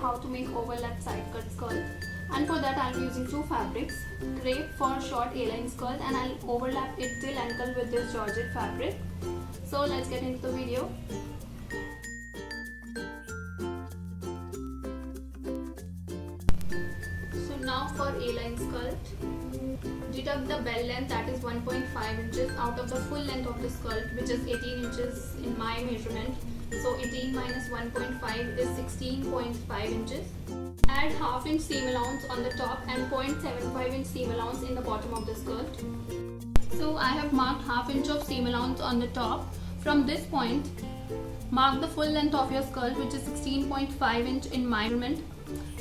how to make overlap side cut skirt, and for that I'll be using two fabrics, Crepe for short A-line skirt, and I'll overlap it till ankle with this Georgette fabric. So let's get into the video. So now for A-line skirt, deduct the belt length, that is 1.5 inches out of the full length of the skirt, which is 18 inches in my measurement. So 18 minus 1.5 is 16.5 inches. Add half inch seam allowance on the top and 0.75 inch seam allowance in the bottom of the skirt. So I have marked half inch of seam allowance on the top. From this point, mark the full length of your skirt, which is 16.5 inch in my measurement.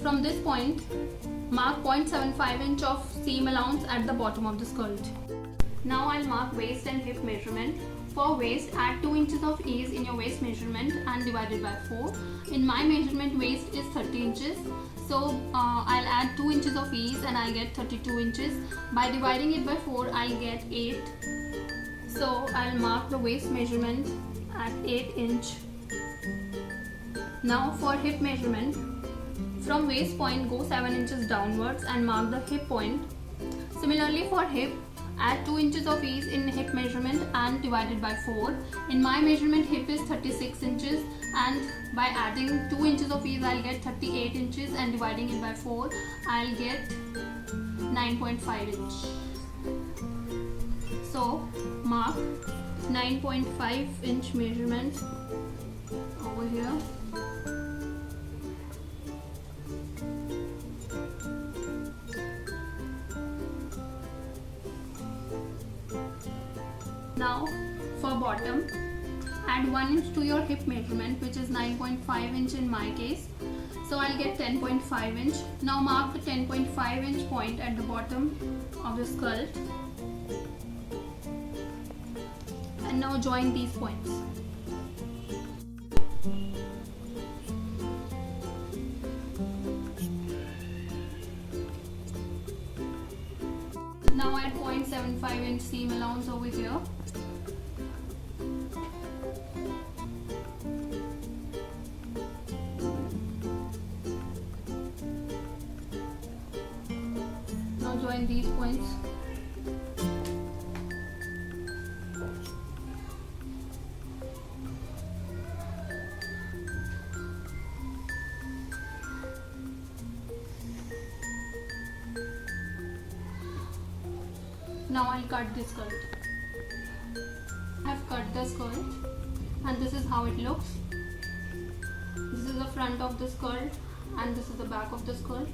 From this point, mark 0.75 inch of seam allowance at the bottom of the skirt. Now I'll mark waist and hip measurement. For waist, add 2 inches of ease in your waist measurement and divide it by 4. In my measurement, waist is 30 inches. So I'll add 2 inches of ease and I'll get 32 inches. By dividing it by 4, I'll get 8. So I'll mark the waist measurement at 8 inch. Now for hip measurement, from waist point go 7 inches downwards and mark the hip point. Similarly for hip, add 2 inches of ease in hip measurement and divide it by 4. In my measurement, hip is 36 inches and by adding 2 inches of ease, I'll get 38 inches and dividing it by 4, I'll get 9.5 inch. So mark 9.5 inch measurement over here. Now for bottom, add 1 inch to your hip measurement, which is 9.5 inch in my case. So I'll get 10.5 inch. Now mark the 10.5 inch point at the bottom of the skirt. And now join these points. Now add 0.75 inch seam allowance over here. Now join these points. Now I'll cut this skirt. I have cut the skirt and this is how it looks. This is the front of the skirt and this is the back of the skirt.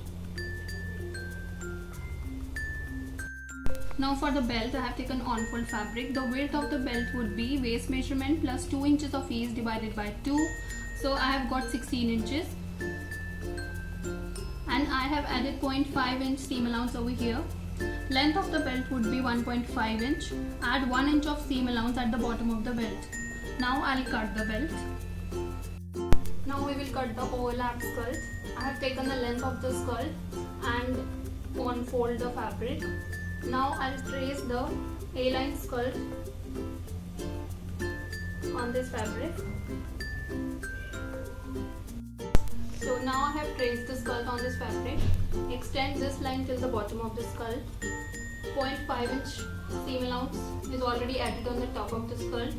Now for the belt, I have taken on-fold fabric. The width of the belt would be waist measurement plus 2 inches of ease divided by 2. So I have got 16 inches. And I have added 0.5 inch seam allowance over here. Length of the belt would be 1.5 inch. Add 1 inch of seam allowance at the bottom of the belt. Now I'll cut the belt. Now we will cut the overlap skirt. I have taken the length of the skirt and unfold the fabric. Now I'll trace the A-line skirt on this fabric. So now I have traced the skirt on this fabric. Extend this line till the bottom of the skirt. 0.5 inch seam allowance is already added on the top of the skirt.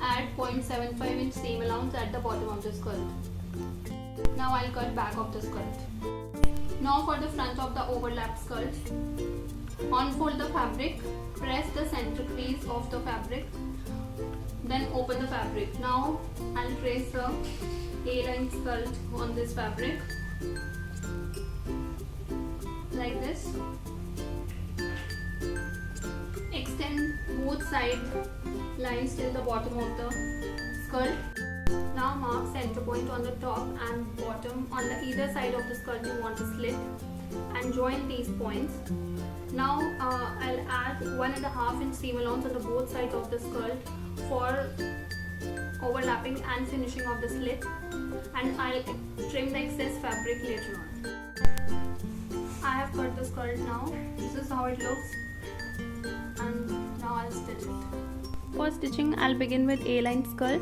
Add 0.75 inch seam allowance at the bottom of the skirt. Now I'll cut back of the skirt. Now for the front of the overlap skirt. Unfold the fabric. Press the center crease of the fabric. Then open the fabric. Now I'll trace the A-line skirt on this fabric like this. Extend both side lines till the bottom of the skirt. Now mark center point on the top and bottom on the either side of the skirt you want to slit and join these points. Now I'll add 1.5 inch seam allowance on the both sides of the skirt for overlapping and finishing of the slit, and I'll trim the excess fabric later on. I have cut the skirt now. This is how it looks, and now I'll stitch it. For stitching, I'll begin with A-line skirt.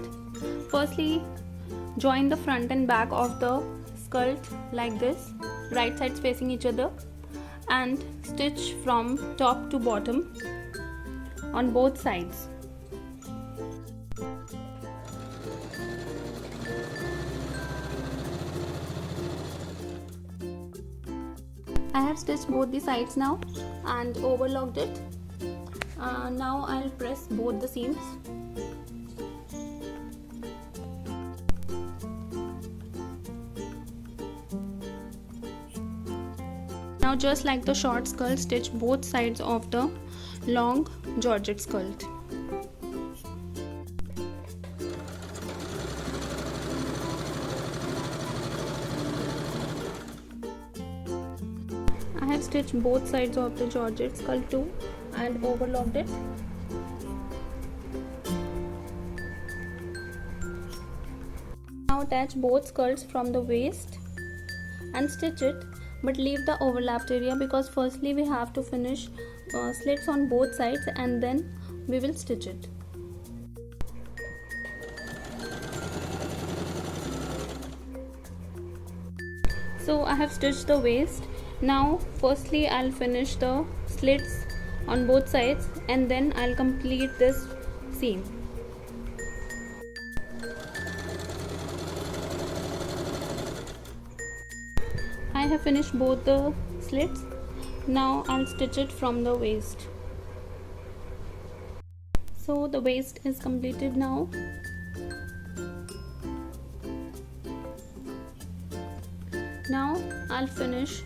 Firstly, join the front and back of the skirt like this, right sides facing each other, and stitch from top to bottom on both sides. I have stitched both the sides now and overlocked it. Now I'll press both the seams. Now just like the short skirt, stitch both sides of the long Georgette skirt. I have stitched both sides of the Georgette skirt too and overlocked it. Now attach both skirts from the waist and stitch it, but leave the overlapped area because firstly we have to finish slits on both sides and then we will stitch it. So I have stitched the waist. Now firstly I'll finish the slits on both sides and then I'll complete this seam. I have finished both the slits. Now I'll stitch it from the waist. So the waist is completed now. Now I'll finish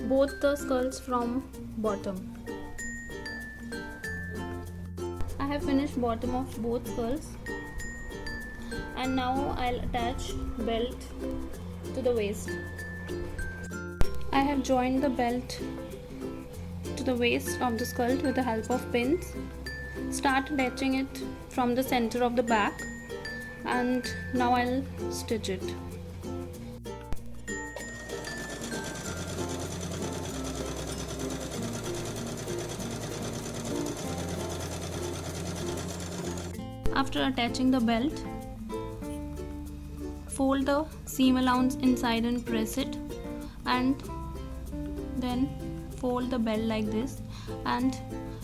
both the skirts from bottom. I have finished bottom of both skirts and now I'll attach belt to the waist. I have joined the belt to the waist of the skirt with the help of pins. Start attaching it from the center of the back and now I'll stitch it. After attaching the belt, fold the seam allowance inside and press it, and then fold the belt like this and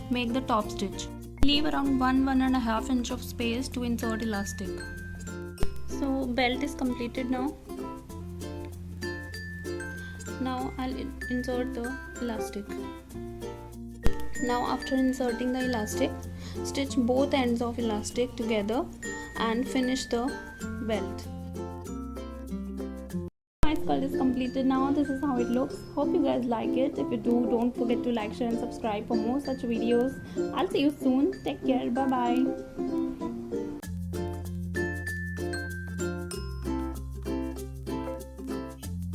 make the top stitch. Leave around 1-1.5 inch of space to insert elastic. So belt is completed now. Now I'll insert the elastic. Now after inserting the elastic, stitch both ends of elastic together and finish the belt. My skirt is completed now. This is how it looks. Hope you guys like it. If you do, don't forget to like, share and subscribe for more such videos. I'll see you soon. Take care. Bye bye.